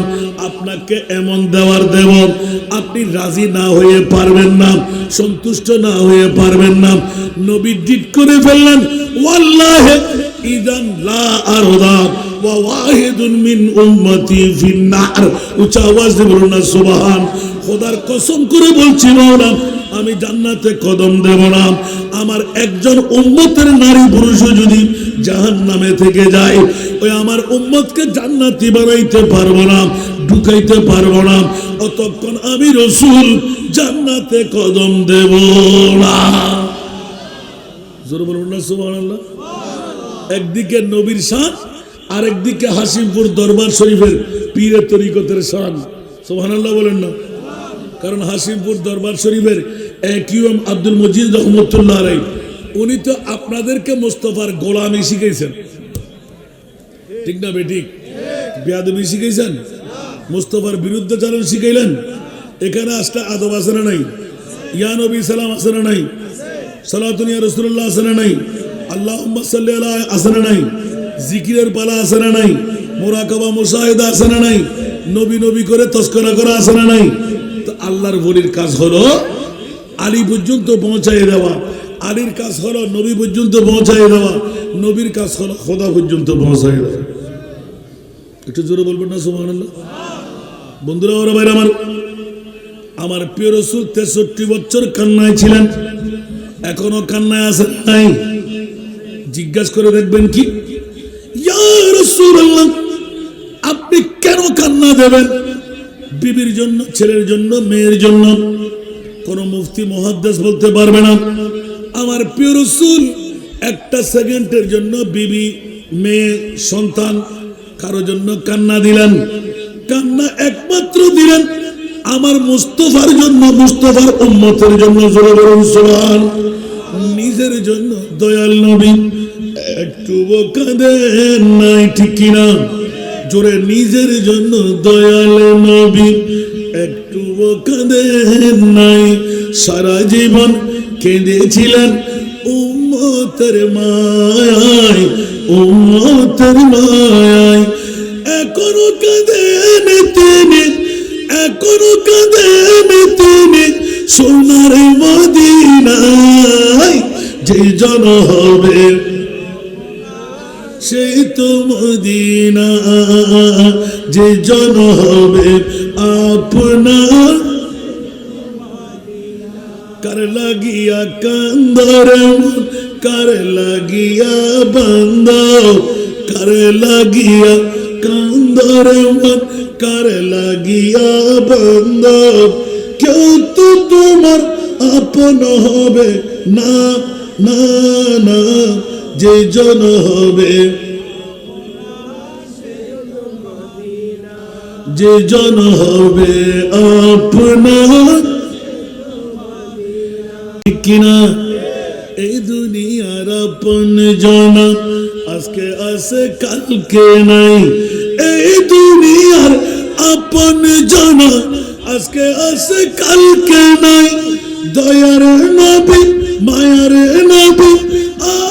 আপনাকে এমন দেওয়ার দেব, আপনি রাজি না হয়ে পারবেন না, সন্তুষ্ট না হয়ে পারবেন না। নবী ডিট করে ফেললেন, ওয়াল্লাহি ইদান লা আরদা ওয়া ওয়াহিদুন মিন উম্মতি ফিন্নার। উচ্চ আওয়াজ দিয়ে বলুন না সুবহান। খোদার কসম করে বলছি মাওলা, আমি জান্নাতে কদম দেব না, আমার একজন উম্মতের নারী পুরুষও যদি জাহান্নামে থেকে যায়, ওই আমার উম্মতকে জান্নাতি বানাইতে পারবো না, ঢুকাইতে পারবো না, অতক্ষণ আমি রাসূল জান্নাতে কদম দেব না। জোরে বলুন না সুবহানাল্লাহ। একদিকে নবীর শান, আরেকদিকে হাসিমপুর দরবার শরীফের পীরের তরিকতের শান। সুবহানাল্লাহ বলেন না। কারণ হাসিমপুর দরবার শরীফের একিউএম আব্দুল মজিদ রহমতুল্লাহ আলাইহি, উনি তো আপনাদেরকে মোস্তফার গোলামি শিখাইছেন, ঠিক না বেঠিক? বেয়াদবি শিখাইছেন, মোস্তফার বিরুদ্ধে চালন শিখাইলেন। এখানে আসলে আদব আছে না নাই? ইয়া নবী সালাম আছে না নাই? সালাতুন ইয়া রাসূলুল্লাহ আছে না নাই? আল্লাহুম্মা সাল্লি আলা আছে না নাই? জিকিরের পালা আছে না নাই? মুরাকাবা মুশাহিদা আছে না নাই? নবী নবী করে তস্করা করা আছে না নাই? তো আল্লাহর ওলির কাজ হলো আলী পর্যন্ত পৌঁছায় দেওয়া, আলীর কাজ হলো নবী পর্যন্ত পৌঁছায় দেওয়া, নবীর কাজ হলো খোদা পর্যন্ত পৌঁছায় দেওয়া। একটু জোরে বলবেন না সুবহানাল্লাহ। বন্ধুরা, ওরা ভাইরা আমার প্রিয় রাসূল 63 বছর কান্নায় ছিলেন, এখনো কান্নায় আছেন নাই? জিজ্ঞাসা করে দেখবেন কি, ইয়া রাসূলুল্লাহ, আপনি কেন কান্না দেবেন? বিবির জন্য, ছেলের জন্য, মেয়ের জন্য? কোন মুফতি মুহাদ্দিস বলতে পারবে না আমার প্রিয় রাসূল একটা সেকেন্ডের জন্য বিবি, মেয়ে, সন্তান কারো জন্য কান্না দিলেন? কান্না একমাত্র দিলেন আমার মুস্তাফার জন্য, মুস্তাফার উম্মতের জন্য। জোরে বলুন সুবহান। নিজের জন্য দয়াল নবী একটু কাঁদেন নাই, ঠিক কিনা? জোরে, নিজের জন্য দয়াল নবী একটু কাঁদেন নাই, সারা জীবন কেঁদেছিলেন উম্মতের মায়ায়, উম্মতের মায়ায়। এখনো কাঁদেন তিনি, এখনো কাঁদেন তিনি সোনার মদিনায়। যে জন হবে সেই তো মদিনা, যে জন হবে আপনার। কার লাগিয়া কান্দর মন, কার লাগিয়া বন্ধ, কার লাগিয়া কান্দর মন, কার লাগিয়া বন্ধ। কেউ তো তোমার আপন হবে না, না না, যে জন হবে, যে জন হবে আপনার, কিনা? এই দুনিয়ার আপন জন আজকে আছে কালকে নাই, এই দুনিয়ার আপন জন আজকে আছে কালকে নাই। দয়ার নবী, মায়ার নবী,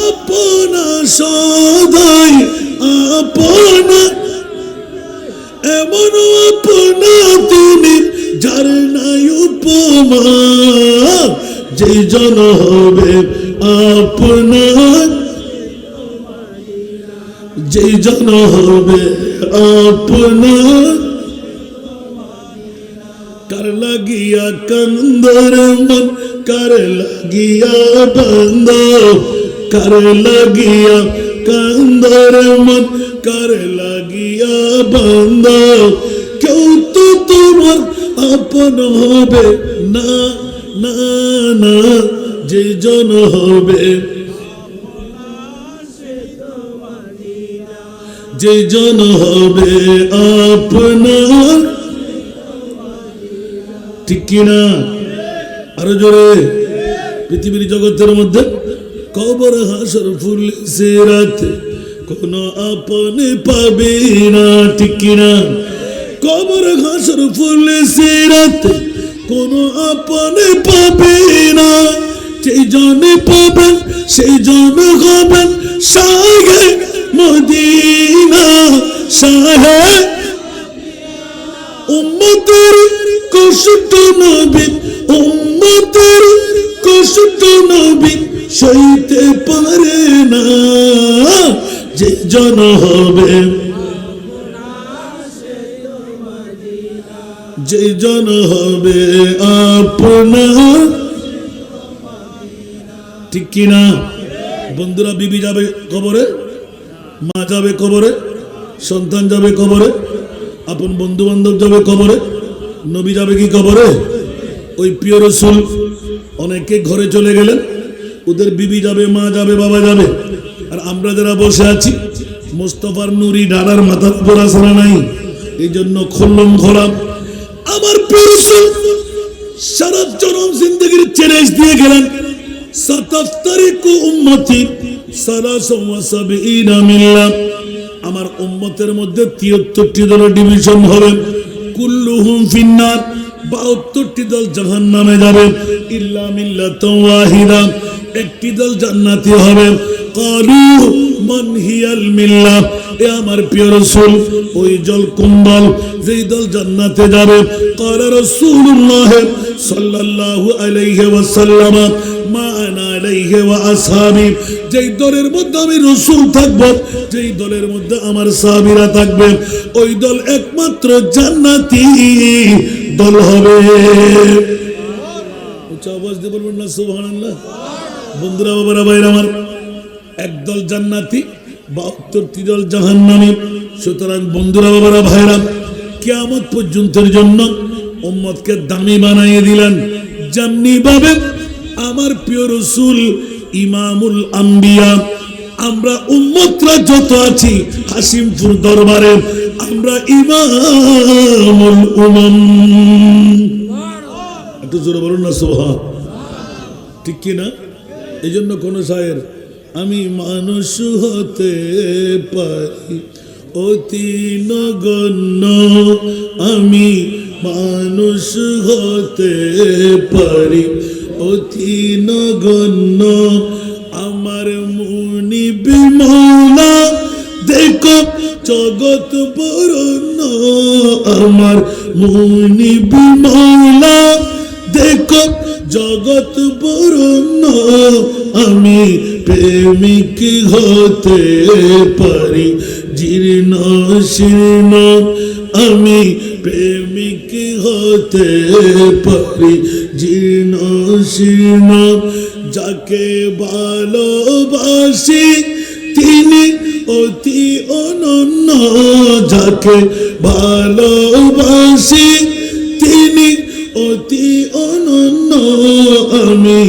আপনা সদাই আপনা, এমন আপনা তিনি যার নাই উপমা। জন হবে আপনার, যে জন হবে আপনার, কার লাগিয়া কান্দর মন, কার লাগিয়া বন্ধ, কার লাগিয়া কান্দর মন, কার লাগিয়া বন্ধ, কেউ তো তোমার আপন হবে না, না না, যে জন হবে, যে জন হবে আপনার, ঠিক কিনা? আরো জোরে। পৃথিবীর জগতের মধ্যে কবর হাসর ফুল সিরাতে কোন আপনে পাবে না, ঠিক কিনা? কবর হাসর ফুল সিরাতে কোন আপনে পাবে না, সেই জনে পাবেন সেই জন হবেন শাহে মদিনা, শাহে উম্মতের কষ্ট নবী, উম্মতের কষ্ট নবী সইতে পারে না, যে জন হবে, যে জন হবে আপনার, ঠিক কিনা? বন্ধুরা, বিবি যাবে কবরে, মা যাবে কবরে, সন্তান যাবে কবরে, আপন বন্ধু বান্ধব যাবে কবরে, নবী যাবে কি কবরে? ওই প্রিয় রাসূল অনেকে ঘরে চলে গেলেন, ওদের বিবি যাবে, মা যাবে, বাবা যাবে, আর আমরা যারা বসে আছি মোস্তফার নুরি ডানার মাথার উপর আসরা নাই, এই জন্য খুললাম খোলাম। আমার প্রিয় রাসূল সারা জনম জিন্দগির চ্যালেঞ্জ দিয়ে গেলেন, সাতাফতারিকু উম্মতি সালাসা ওয়া সাবঈনা মিল্লাহ, আমার উম্মতের মধ্যে 73টি দল ডিভিশন হবে, কুল্লুহুম ফিন্নার, 72টি দল জাহান্নামে যাবে, ইল্লা মিল্লাতুন ওয়াহিদা, একটি দল জান্নাতি হবে। ক্বালু মান হিয়াল মিল্লাহ, এ আমার প্রিয় রাসূল ওই দল কোন দল, যেই দল জান্নাতে যাবে? ক্বালা রাসূলুল্লাহ সাল্লাল্লাহু আলাইহি ওয়াসাল্লাম মা আনা আলাইহি ওয়া আসহাবি, যেই দলের মধ্যে আমি রাসূল থাকব, যেই দলের মধ্যে আমার সাহাবীরা থাকবে, ওই দল একমাত্র জান্নাতি দল হবে। উচ্চ আওয়াজ দিয়ে বলবেন না সুবহানাল্লাহ? বন্ধুরা, বাবারা, ভাইরা আমার, একদল জান্নাতি, 72টি দল জাহান্নামী। সুতরাং বন্ধুরা, বাবারা, ভাইরা, কিয়ামত পর্যন্তের জন্য উম্মতকে দামি বানিয়ে দিলেন, যেমনি ভাবে আমার প্রিয় রাসূল ইমামুল আম্বিয়া, আমরা উম্মতরা যত আছি হাসিমপুর দরবারে আমরা ইমামুল উমাম। একটু জোরে বলুন না সুবহান, ঠিক কি না? এই জন্য কোন শায়ের, আমি মানুষ হতে পারি অতি নগণ্য, আমি মানুষ হতে পারি অতি নগণ্য, আমার মুনিব মওলা দেখো জগৎ বরণ্য, আমার মুনিব মওলা দেখো জগৎ বরণ্য, আমি প্রেমিক হতে পারি জীর্ণ শীর্ণ, আমি প্রেমিক হতে পারি জীর্ণ শীর্ণ, যাকে ভালোবাসি তিনি অতি অনন্য, যাকে ভালোবাসি তিনি অতি অনন্য, আমি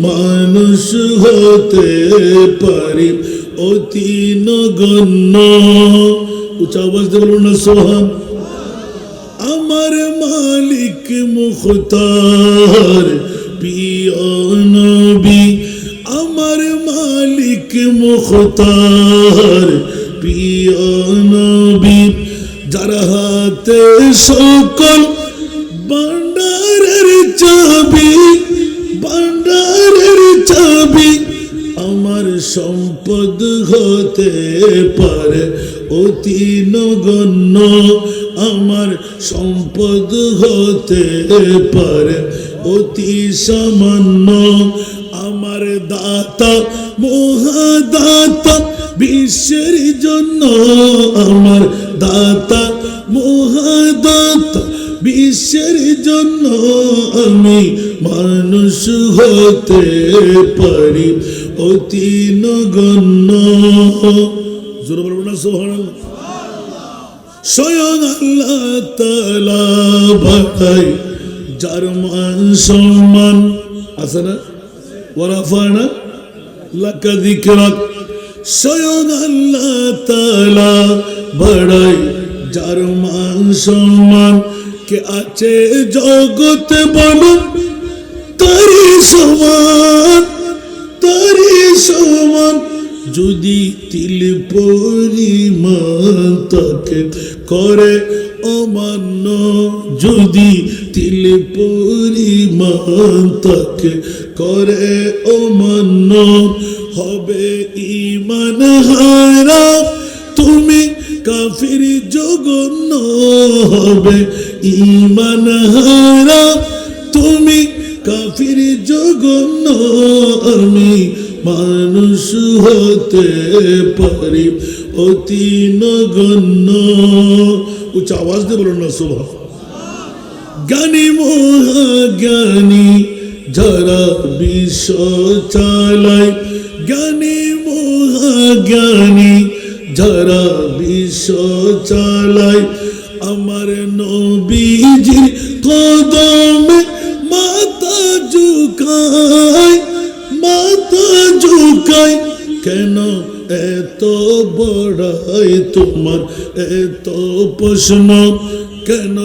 মানুষ হতে পারি অতি নগণ্য। উচ্চ আওয়াজ দিয়ে বলুন না সুবহান। আমার মালিক মুখতার প্রিয় নবী, আমার মালিক মুখতার প্রিয় নবী, যার হাতে সকল ভান্ডারের চাবি, ভান্ডারের চাবি, আমার সম্পদ হতে পারে অতি নগণ্য, আমার সম্পদ হতে পারে অতি সামান্য, আমার দাতা মহাদাতা বিশ্বের জন্য, আমার দাতা মহাদাতা বিশ্বের জন্য আমি মানুষ হতে পারি অতি নগণ্য। জোরে বলবো না সুবহানাল্লাহ। স্বয়ং আল্লাহ তাআলা বাড়াই যার মান সম্মান আছে না, ওয়ারাফানা লাকা যিকরাক। স্বয়ং আল্লাহ তাআলা বাড়াই যার মান সম্মান, কে আছে জগতে বলো তারি সমান, তারি সমান। যদি তিল পরিমাণ তাকে করে অমান্য, যদি তিল পরিমাণ তাকে করে অমান্য, হবে ঈমান হারা তুমি কাফির জঘন্য, হবে ঈমান হারা তুমি কাফির জঘন্য। আমি মানুষ হতে পারি অতি নগণ্য। উচ্চ আওয়াজ দিয়ে বলুন না সুবহান। জ্ঞানী মহাজ্ঞানী যারা বিশ্ব চালায়, জ্ঞানী মহাজ্ঞানী যারা বিশ্ব চালায়, আমার নবীজির কদমে মাথা ঝুঁকায়, মাথা ঝুঁকায়। কেন এত বড়াই তোমার এত প্রশ্ন, কেন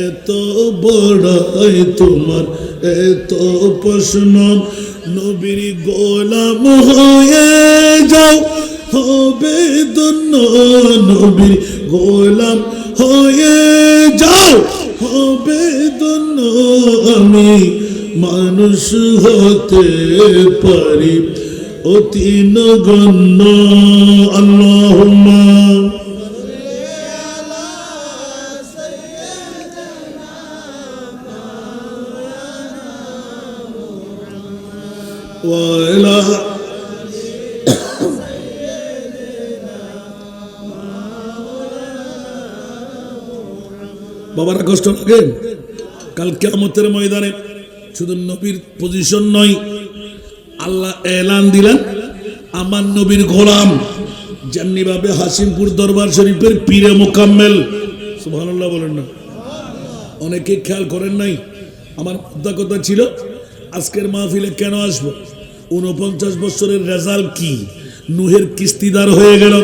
এত বড়াই তোমার এত প্রশ্ন। নবীর গোলাম হয়ে যাও হবে ধন্য, নবীর গোলাম হয়ে যাও হবে ধন্য। আমি মানুষ হতে পারি অতি নগণ্য। আল্লাহুম্মা ওয়া আলা বাবারা কষ্ট লাগে। কাল কিয়ামতের ময়দানে শুধু নবীর পজিশন নয়, আল্লাহ এলান দিলেন আমার নবীর গোলাম যেমনি ভাবে হাসিমপুর দরবার শরীফের পীরে মোকাম্মেল, সুবহানাল্লাহ বলেন না। অনেকে খেয়াল করেন নাই, আমার মুদ্রা কথা ছিল আজকের মাহফিলে কেন আসবো। 49 বছরের রেজাল্ট কি, নুহের কিস্তিদার হয়ে গেল,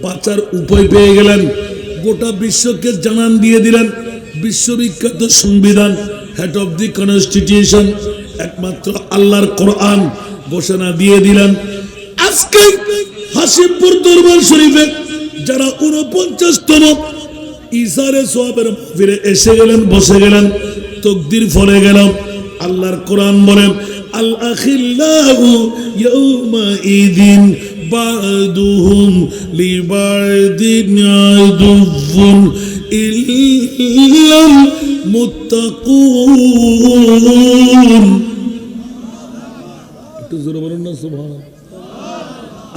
বাঁচার উপায় পেয়ে গেলেন, গোটা বিশ্বকে জানান দিয়ে দিলেন বিশ্ববিখ্যাত সংবিধান, হেড অফ দি কনস্টিটিউশন একমাত্র আল্লাহর কোরআন ঘোষণা দিয়ে দিলেন। আজকে হাসিমপুর দরবার শরীফে যারা 49তম ইসারে সোয়াবের মাহফিলে এসে গেলেন, বসে গেলেন, তাকদীর ফলে গেল। আল্লাহর কোরআন বলেন আল আখিল্লাহু ইয়াউমা ইদিন বাদুহুম লিবাদিন আদুফুন ইল্লাল মুত্তাকুন। একটু জোরে বলুন না সুবহানাল্লাহ।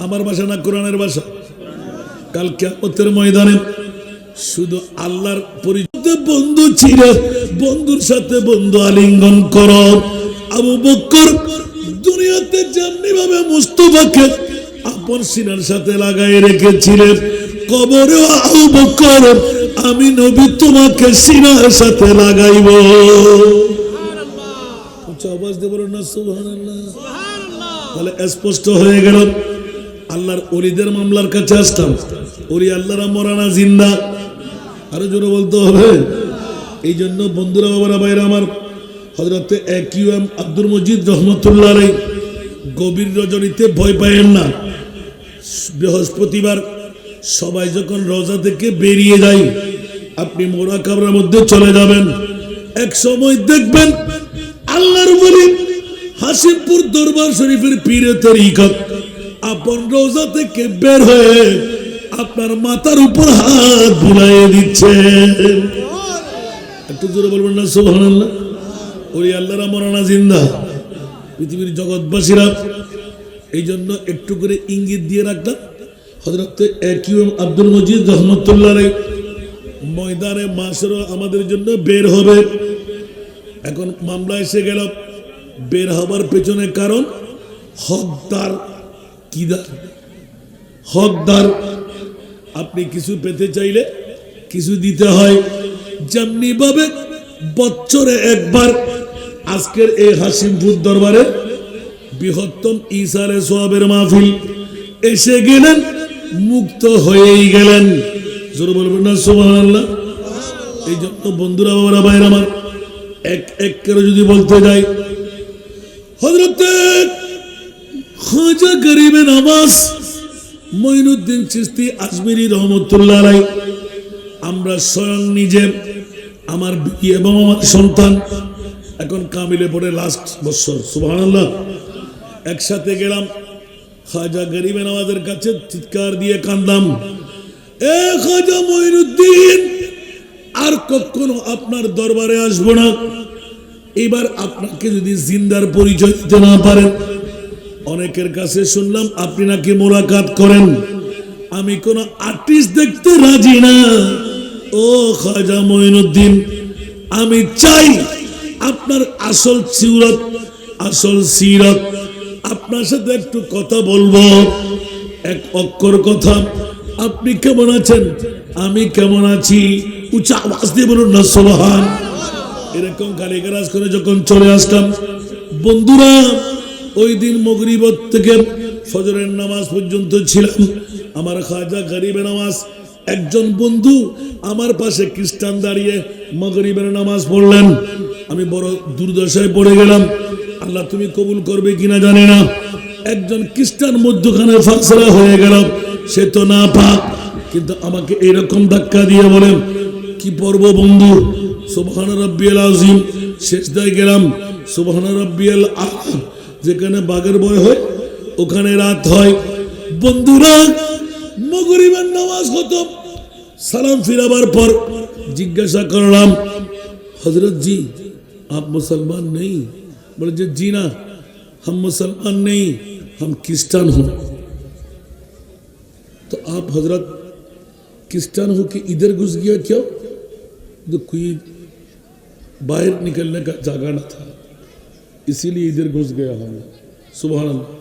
আমার ভাষা না কোরআনের ভাষা। কাল কিয়ামতের ময়দানে শুধু আল্লাহর পরিচিত বন্ধু ছিল, বন্ধুর সাথে বন্ধু আলিঙ্গন করো। আবু বকর দুনিয়াতে যেমনি ভাবে মুস্তাফাকে আপন সিনার সাথে লাগাই রেখেছিলেন, কবরে আবু বকর আমি নবী তোমাকে সিনার সাথে লাগাইব। আওয়াজ দিয়ে বলুন না সুবহানাল্লাহ। তাহলে স্পষ্ট হয়ে গেল আল্লাহর ওলিদের মামলার কাছে আসতাম, ওলি আল্লাহরা মরানা জিন্দা, আরো জোরে বলতে হবে। এই জন্য বন্ধুরা বাবারা ভাইরা আমার, হযরতে একিউএম আব্দুল মজিদ রহমতুল্লাহ আলাইহি গভীর রজনীতে ভয় পায়েন না। বৃহস্পতিবার সবাই যখন রোজা থেকে বেরিয়ে যায়, আপনি মোরাকাবার মধ্যে চলে যাবেন, এক সময় দেখবেন আল্লাহর ওলি হাসিমপুর দরবার শরীফের পীরে তরিকত আপন রোজা থেকে বের হয়ে আপনার মাথার উপর হাত বুলাইয়ে দিচ্ছেন। একটু জোরে বলবেন না সুবহানাল্লাহ। ওই আল্লাহরা মরানা জিন্দা, পৃথিবীর জগৎবাসীরা। এই জন্য একটু করে ইঙ্গিত দিয়ে রাখলাম। হযরত কিউএম আব্দুল মজিদ রহমতুল্লাহ আলাইহি ময়দানে মাশার আমাদের জন্য বের হবে। এখন মামলা এসে গেল, বের হবার পেছনে কারণ হকদার। কিদার? হকদার। আপনি কিছু পেতে চাইলে কিছু দিতে হয়। যেমনি ভাবে বছরে একবার আজকের এই হাসিমপুর দরবারে বৃহত্তম ইসারে সোয়াবের মাহফিল এসে গেলেন, মুক্ত হয়েই গেলেন। জোরে বলবেন না সুবহানাল্লাহ। এই জন্য বন্ধুরা, বাবারা, ভাইরা আমার, এক এক করে যদি বলতে যাই, হযরত খাজা গরিবে নওয়াজ মঈনুদ্দিন চিশতি আজমিরি রহমতুল্লাহ আলাইহি, আমরা স্বয়ং নিজে, আমার বিবি এবং আমার সন্তান এখন কামিলে পড়ে লাস্ট বছর, সুবহানাল্লাহ, একসাথে গেলাম খাজা গরিবে নওয়াজের কাছে, চিৎকার দিয়ে কান্দাম, এ খাজা মঈনুদ্দিন, আর কখনো আপনার দরবারে আসবো না। এবার আপনাকে যদি জিন্দার পরিচয় দিতে না পারেন, অনেকের কাছে শুনলাম আপনি নাকি মোলাকাত করেন, আমি কোন আর্টিস্ট দেখতে রাজি না। ও খাজা মঈনুদ্দিন, আমি চাই আপনার আসল সিরত, আসল সিরত, আপনার সাথে একটু কথা বলবো, এক অক্ষর কথা। আপনি কেমন আছেন? আমি কেমন আছি? উচ্চ আওয়াজ দিয়ে বলুন না সুবহান। এরকম গালিগালাজ করে যখন চলে আসলাম, বন্ধুরা, ওই দিন মাগরিব থেকে ফজরের নামাজ পর্যন্ত ছিলাম। আমার খাজা গরিবে নওয়াজ একজন বন্ধু আমার পাশে খ্রিস্টান দাঁড়িয়ে মাগরিবের নামাজ পড়লেন। আমি বড় দুর্দশায় পড়ে গেলাম, আল্লাহ তুমি কবুল করবে কিনা জানি না। একজন খ্রিস্টান মধ্যখানে ফাসলা হয়ে গেল, সে তো না পাক, কিন্তু আমাকে এরকম ধাক্কা দিয়ে বলেন, কি পড়বো বন্ধু? সুবহান রাব্বিয়াল আযীম। সেজদায় গেলাম, সুবহান রাব্বিয়াল আ'লা। যেখানে বাঘের ভয় হয় ওখানে রাত হয়। বন্ধুরা, মাগরিবের নামাজ খতম, সালাম ফিরাবার পর জিজ্ঞাসা করলাম, হযরত জি आप मुसलमान नहीं? बोले जी ना, हम मुसलमान नहीं, हम क्रिश्चियन हो। तो आप हजरत क्रिश्चियन हो कि इधर घुस गया क्यों? तो कोई बाहर निकलने का जगह न था, इसीलिए इधर घुस गया हम। सुभान अल्लाह।